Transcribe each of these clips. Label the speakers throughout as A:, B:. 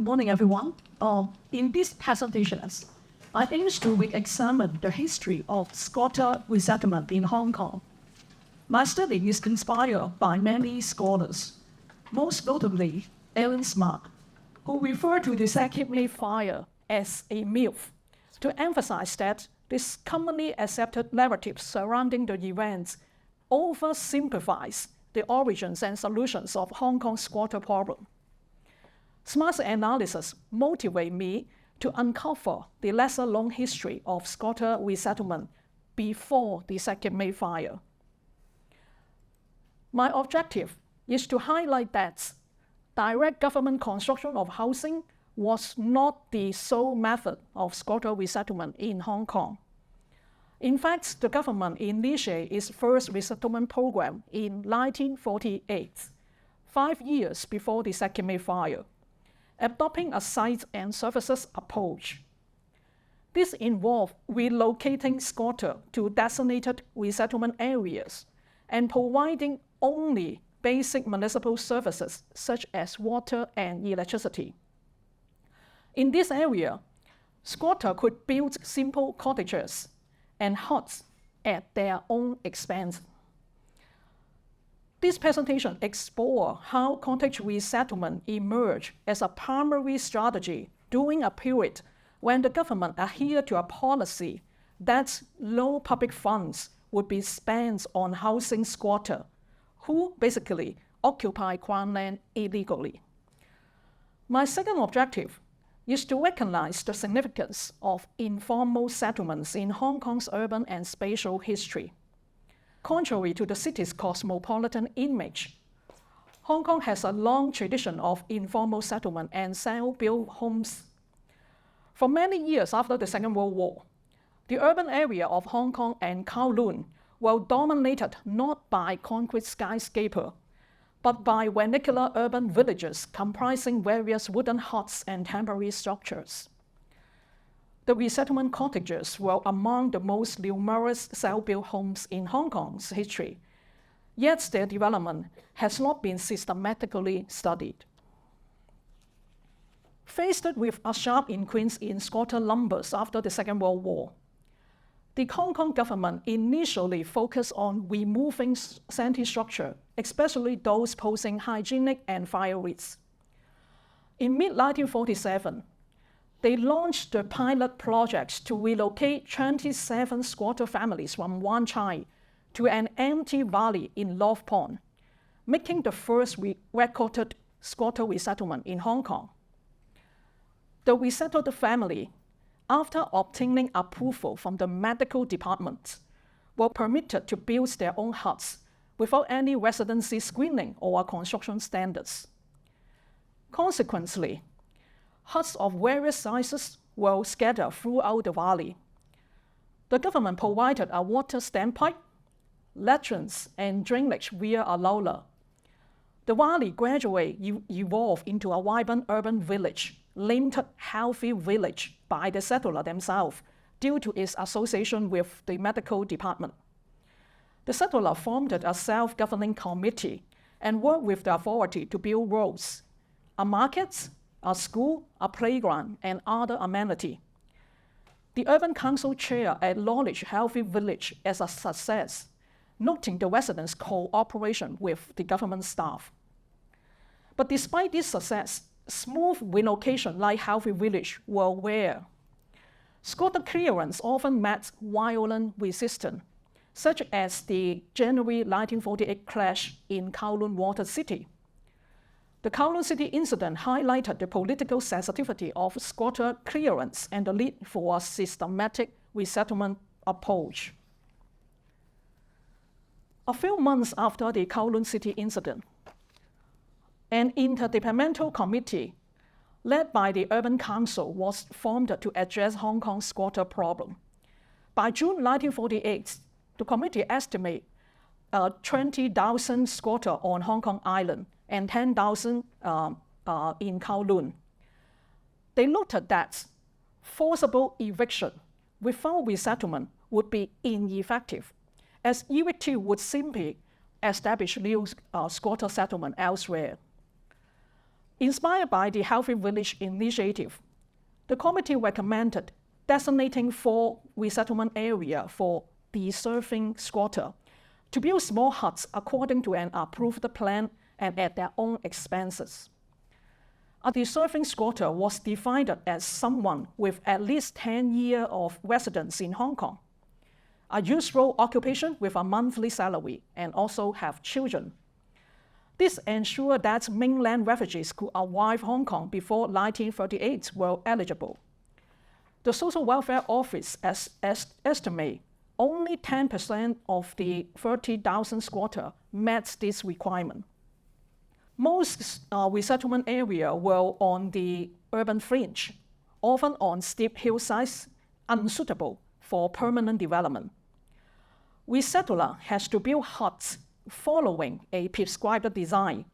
A: Good morning, everyone. In these presentations, I aim to re-examine the history of squatter resettlement in Hong Kong. My study is inspired by many scholars, most notably Alan Smart, who referred to the second May fire as a myth, to emphasize that this commonly accepted narrative surrounding the events oversimplifies the origins and solutions of Hong Kong's squatter problem. Smart's analysis motivated me to uncover the lesser-known history of squatter resettlement before the second May fire. My objective is to highlight that direct government construction of housing was not the sole method of squatter resettlement in Hong Kong. In fact, the government initiated its first resettlement program in 1948, 5 years before the second May fire, adopting a sites and services approach. This involved relocating squatters to designated resettlement areas and providing only basic municipal services such as water and electricity. In this area, squatters could build simple cottages and huts at their own expense. This presentation explores how cottage resettlement emerged as a primary strategy during a period when the government adhered to a policy that no public funds would be spent on housing squatters, who basically occupy Crown land illegally. My second objective is to recognize the significance of informal settlements in Hong Kong's urban and spatial history. Contrary to the city's cosmopolitan image, Hong Kong has a long tradition of informal settlement and self-built homes. For many years after the Second World War, the urban area of Hong Kong and Kowloon were dominated not by concrete skyscraper, but by vernacular urban villages comprising various wooden huts and temporary structures. The resettlement cottages were among the most numerous self-built homes in Hong Kong's history, yet their development has not been systematically studied. Faced with a sharp increase in squatter numbers after the Second World War, the Hong Kong government initially focused on removing shanty structure, especially those posing hygienic and fire risks. In mid-1947, they launched the pilot project to relocate 27 squatter families from Wan Chai to an empty valley in North Pond, making the first recorded squatter resettlement in Hong Kong. The resettled family, after obtaining approval from the medical department, were permitted to build their own huts without any residency screening or construction standards. Consequently, huts of various sizes were scattered throughout the valley. The government provided a water standpipe, latrines, and drainage via a lola. The valley gradually evolved into a vibrant urban village, named Healthy Village by the settler themselves due to its association with the medical department. The settler formed a self-governing committee and worked with the authority to build roads, a market, a school, a playground, and other amenities. The urban council chair acknowledged Healthy Village as a success, noting the residents' cooperation with the government staff. But despite this success, smooth relocation like Healthy Village were rare. Squatter clearance often met violent resistance, such as the January 1948 clash in Kowloon Water City. The Kowloon City incident highlighted the political sensitivity of squatter clearance and the need for a systematic resettlement approach. A few months after the Kowloon City incident, an interdepartmental committee led by the Urban Council was formed to address Hong Kong's squatter problem. By June 1948, the committee estimated 20,000 squatters on Hong Kong Island and 10,000 in Kowloon. They noted that forcible eviction without resettlement would be ineffective, as evictee would simply establish new squatter settlement elsewhere. Inspired by the Healthy Village initiative, the committee recommended designating 4 resettlement areas for deserving squatters to build small huts according to an approved plan and at their own expenses. A deserving squatter was defined as someone with at least 10 years of residence in Hong Kong, a useful occupation with a monthly salary, and also have children. This ensured that mainland refugees could arrive Hong Kong before 1938 were eligible. The Social Welfare Office estimate only 10% of the 30,000 squatters met this requirement. Most resettlement areas were on the urban fringe, often on steep hillsides, unsuitable for permanent development. Resettler has to build huts following a prescribed design,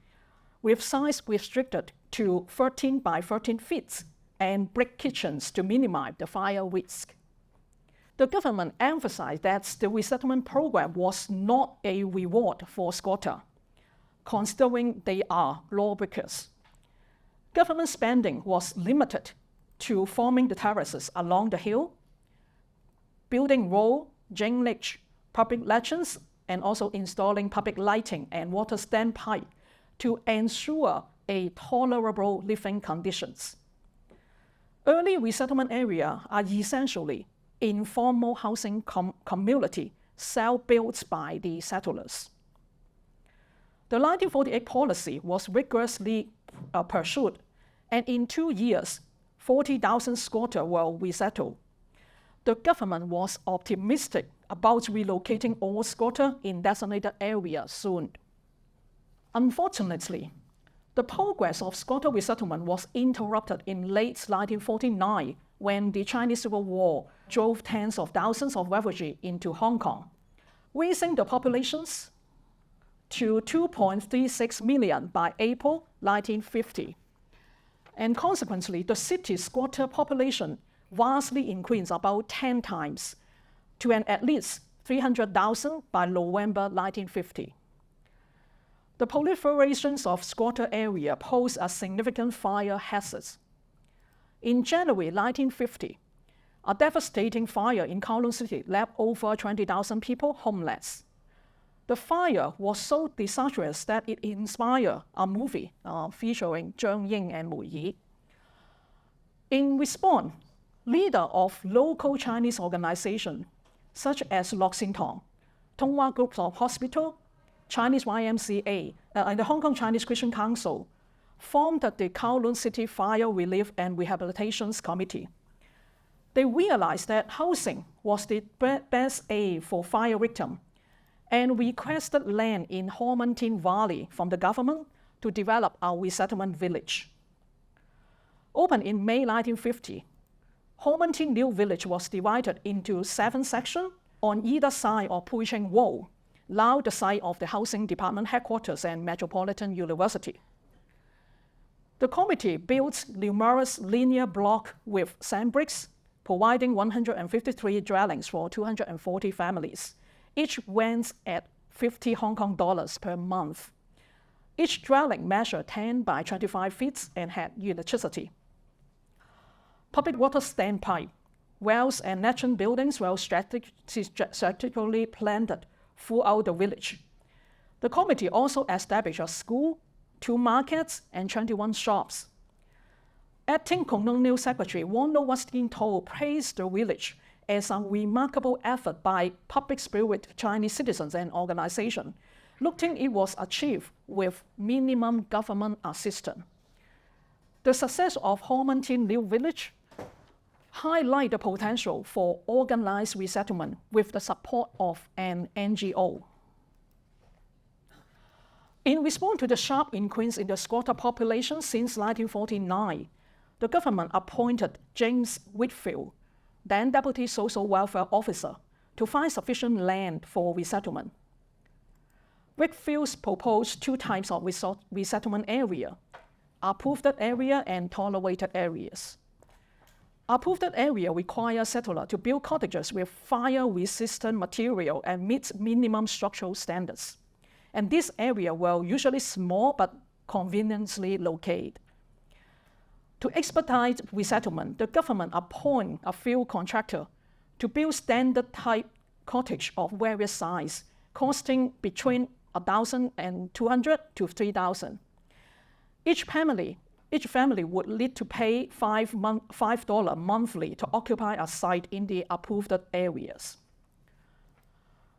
A: with size restricted to 13 by 13 feet and brick kitchens to minimize the fire risk. The government emphasized that the resettlement program was not a reward for squatters, considering they are lawbreakers. Government spending was limited to forming the terraces along the hill, building road, drainage, public legends, and also installing public lighting and water standpipe to ensure a tolerable living conditions. Early resettlement areas are essentially informal housing community self-built by the settlers. The 1948 policy was rigorously pursued, and in 2 years, 40,000 squatters were resettled. The government was optimistic about relocating all squatters in designated areas soon. Unfortunately, the progress of squatter resettlement was interrupted in late 1949 when the Chinese Civil War drove tens of thousands of refugees into Hong Kong, raising the populations to 2.36 million by April 1950. And consequently, the city's squatter population vastly increased about 10 times to an at least 300,000 by November 1950. The proliferation of squatter area posed a significant fire hazard. In January 1950, a devastating fire in Kowloon City left over 20,000 people homeless. The fire was so disastrous that it inspired a movie featuring Zhang Ying and Mu Yi. In response, leaders of local Chinese organizations such as Lok Sin Tong, Tonghua Group of Hospital, Chinese YMCA, and the Hong Kong Chinese Christian Council formed the Kowloon City Fire Relief and Rehabilitation Committee. They realized that housing was the best aid for fire victims and requested land in Ho Man Tin Valley from the government to develop a resettlement village. Opened in May 1950, Ho Man Tin New Village was divided into 7 sections on either side of Pui Ching Road, now the site of the Housing Department headquarters and Metropolitan University. The committee built numerous linear blocks with sand bricks, providing 153 dwellings for 240 families. Each rents at 50 Hong Kong dollars per month. Each dwelling measured 10 by 25 feet and had electricity. Public water standpipe, wells and latrine buildings were strategically planted throughout the village. The committee also established a school, 2 markets, and 21 shops. Acting colonial secretary Wong Lo Westin Toh praised the village as a remarkable effort by public-spirited Chinese citizens and organizations, noting it was achieved with minimum government assistance. The success of Ho Man Tin New Village highlights the potential for organized resettlement with the support of an NGO. In response to the sharp increase in the squatter population since 1949, the government appointed James Whitfield, then Deputy Social Welfare Officer, to find sufficient land for resettlement. Whitfield proposed 2 types of resettlement area: approved area and tolerated areas. Approved area requires settlers to build cottages with fire-resistant material and meet minimum structural standards. And this area were usually small but conveniently located. To expedite resettlement, the government appointed a field contractor to build standard type cottage of various size, costing between $1,200 to $3,000. Each family would need to pay $5 monthly to occupy a site in the approved areas.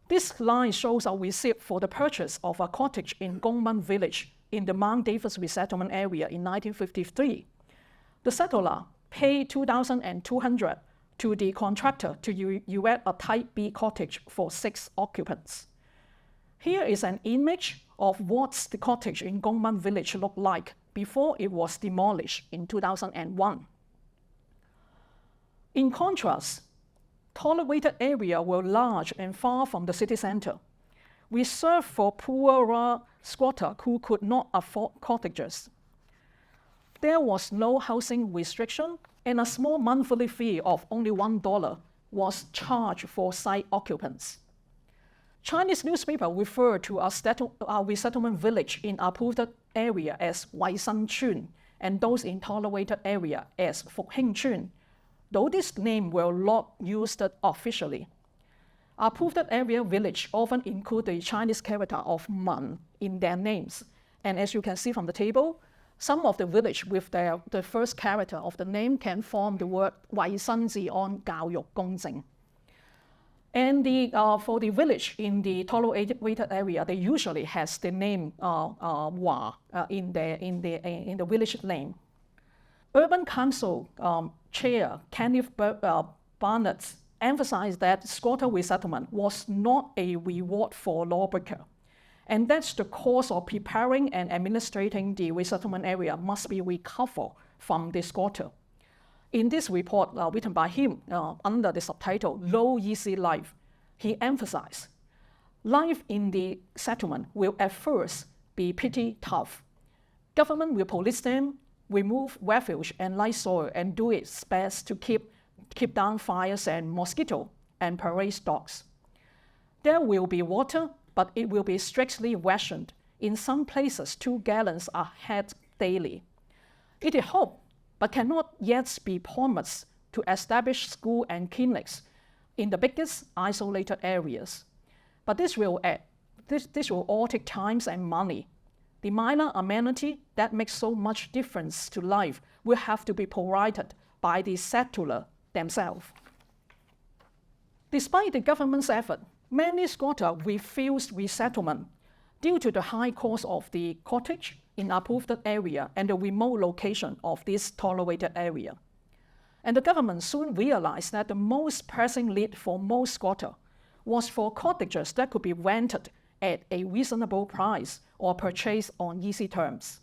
A: This line shows a receipt for the purchase of a cottage in Gongmen village in the Mount Davis resettlement area in 1953. The settler paid $2,200 to the contractor to erect a Type B cottage for 6 occupants. Here is an image of what the cottage in Gongmen village looked like before it was demolished in 2001. In contrast, tolerated areas were large and far from the city center, reserved for poorer squatters who could not afford cottages. There was no housing restriction, and a small monthly fee of only $1 was charged for site occupants. Chinese newspapers refer to our resettlement village in approved area as Waishan Chun, and those in tolerated area as Fukhing Chun, though this name were not used officially. Approved area village often include the Chinese character of Man in their names, and as you can see from the table, some of the village with the first character of the name can form the word 衛生治安教育公正. And for the village in the tolerated area, they usually has the name Wa in the village name. Urban Council Chair Kenneth Barnett emphasized that squatter resettlement was not a reward for lawbreaker, and that's the cost of preparing and administrating the resettlement area must be recovered from the squatter. In this report written by him under the subtitle Low Easy Life, he emphasized, life in the settlement will at first be pretty tough. Government will police them, remove refuge and light soil, and do its best to keep down fires and mosquito and parade dogs. There will be water, but it will be strictly rationed. In some places, 2 gallons are had daily. It is hoped, but cannot yet be promised, to establish schools and clinics in the biggest isolated areas. But this will all take time and money. The minor amenity that makes so much difference to life will have to be provided by the settler themselves. Despite the government's effort, many squatters refused resettlement due to the high cost of the cottage in approved area and the remote location of this tolerated area. And the government soon realized that the most pressing need for most squatters was for cottages that could be rented at a reasonable price or purchased on easy terms.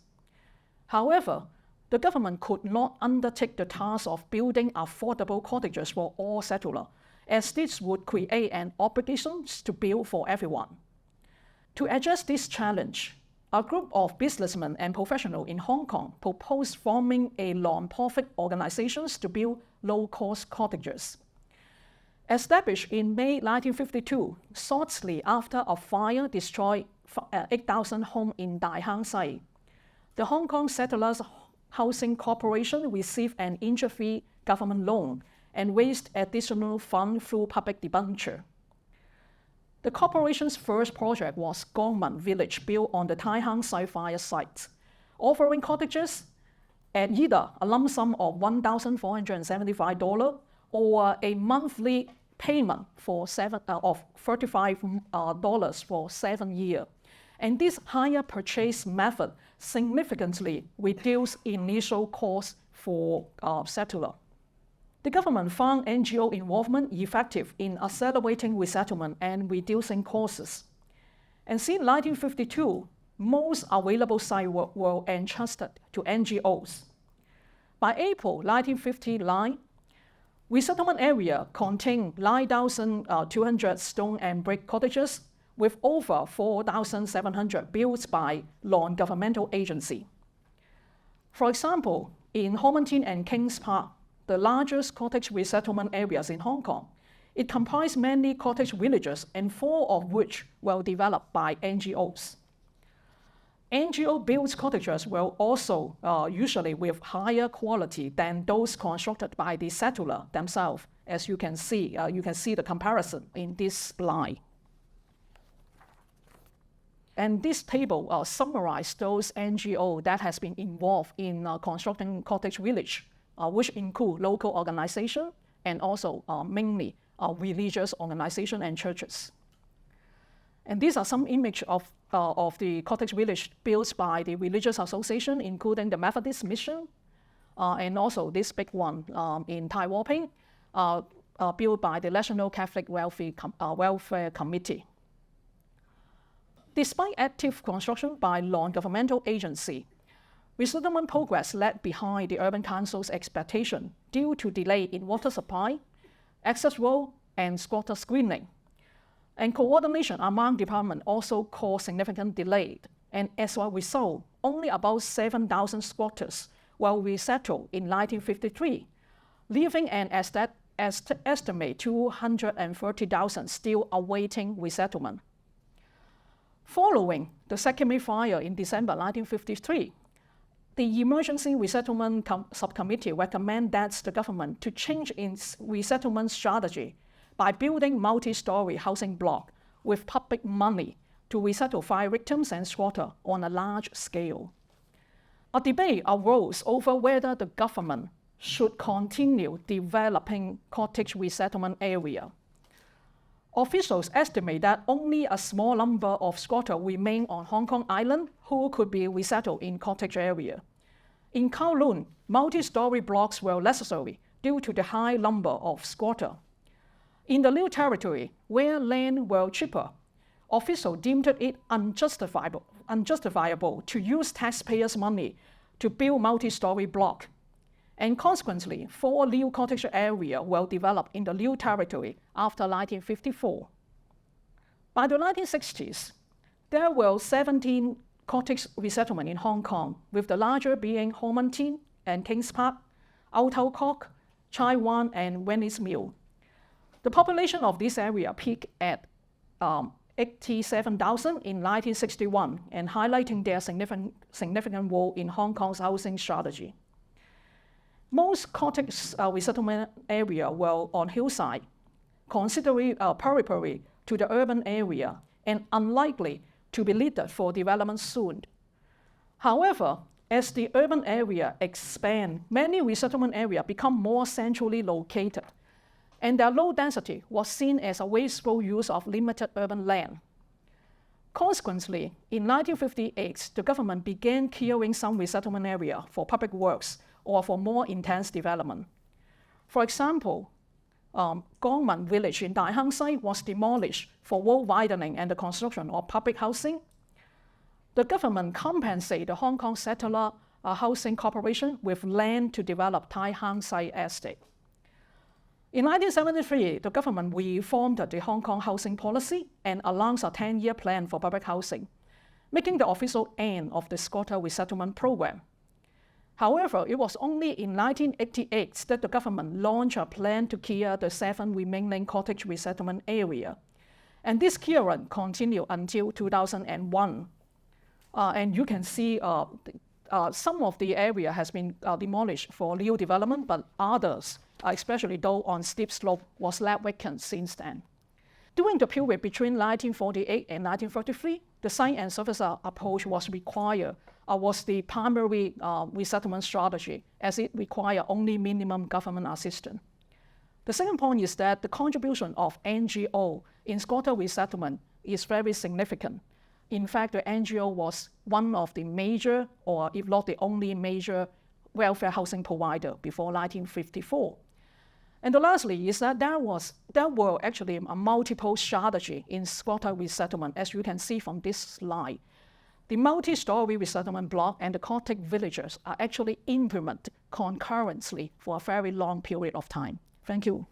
A: However, the government could not undertake the task of building affordable cottages for all settlers, as this would create an obligation to build for everyone. To address this challenge, a group of businessmen and professionals in Hong Kong proposed forming a non-profit organizations to build low-cost cottages. Established in May 1952, shortly after a fire destroyed 8,000 homes in Dai Hang Sai, the Hong Kong Settlers Housing Corporation received an interest-free government loan and raised additional funds through public debenture. The corporation's first project was Gongmen Village, built on the Tai Hang Sai fire site, offering cottages at either a lump sum of $1,475 or a monthly payment of $35 for 7 years. And this hire purchase method significantly reduced initial costs for settlers. The government found NGO involvement effective in accelerating resettlement and reducing costs. And since 1952, most available sites were entrusted to NGOs. By April 1959, resettlement area contained 9,200 stone and brick cottages with over 4,700 built by non-governmental agencies. For example, in Humanities and Kings Park, the largest cottage resettlement areas in Hong Kong, it comprised many cottage villages, and 4 of which were developed by NGOs. NGO-built cottages were also usually with higher quality than those constructed by the settler themselves. As you can see the comparison in this slide. And this table summarizes those NGO that has been involved in constructing cottage village, which include local organizations and also mainly religious organizations and churches. And these are some images of the cottage village built by the religious association, including the Methodist Mission, and also this big one in Tai Waping, built by the National Catholic Welfare Committee. Despite active construction by non-governmental agencies, resettlement progress lagged behind the Urban Council's expectation due to delay in water supply, access road, and squatter screening. And coordination among departments also caused significant delay. And as a result, only about 7,000 squatters were resettled in 1953, leaving an estimate 230,000 still awaiting resettlement. Following the Sakime fire in December 1953, the Emergency Resettlement Subcommittee recommended that the government to change its resettlement strategy by building multi-story housing block with public money to resettle fire victims and squatters on a large scale. A debate arose over whether the government should continue developing cottage resettlement area. Officials estimate that only a small number of squatters remain on Hong Kong Island who could be resettled in cottage area. In Kowloon, multi-story blocks were necessary due to the high number of squatters. In the New Territory, where land were cheaper, officials deemed it unjustifiable to use taxpayers' money to build multi-story blocks. And consequently, 4 new cottage areas were developed in the New Territory after 1954. By the 1960s, there were 17 cottage resettlements in Hong Kong, with the larger being Ho Man Tin and Kings Park, Old Town Cock, Chai Wan, and Venice Mill. The population of this area peaked at 87,000 in 1961, and highlighting their significant role in Hong Kong's housing strategy. Most cottage resettlement areas were on hillside, considerably periphery to the urban area, and unlikely to be needed for development soon. However, as the urban area expands, many resettlement areas become more centrally located, and their low density was seen as a wasteful use of limited urban land. Consequently, in 1958, the government began clearing some resettlement area for public works or for more intense development. For example, Gongman village in Dai Hang Sai was demolished for road widening and the construction of public housing. The government compensated the Hong Kong Settler Housing Corporation with land to develop Dai Hang Sai estate. In 1973, the government reformed the Hong Kong housing policy and announced a 10-year plan for public housing, making the official end of the squatter resettlement program. However, it was only in 1988 that the government launched a plan to clear the 7 remaining cottage resettlement area. And this clearance continued until 2001. And you can see some of the area has been demolished for new development, but others, especially those on steep slope, was left vacant since then. During the period between 1948 and 1943, the site and service approach was the primary resettlement strategy, as it required only minimum government assistance. The second point is that the contribution of NGO in squatter resettlement is very significant. In fact, the NGO was one of the major, or if not the only major, welfare housing provider before 1954. And lastly is that there were actually a multiple strategy in squatter resettlement, as you can see from this slide. The multi-story resettlement block and the cottage villages are actually implemented concurrently for a very long period of time. Thank you.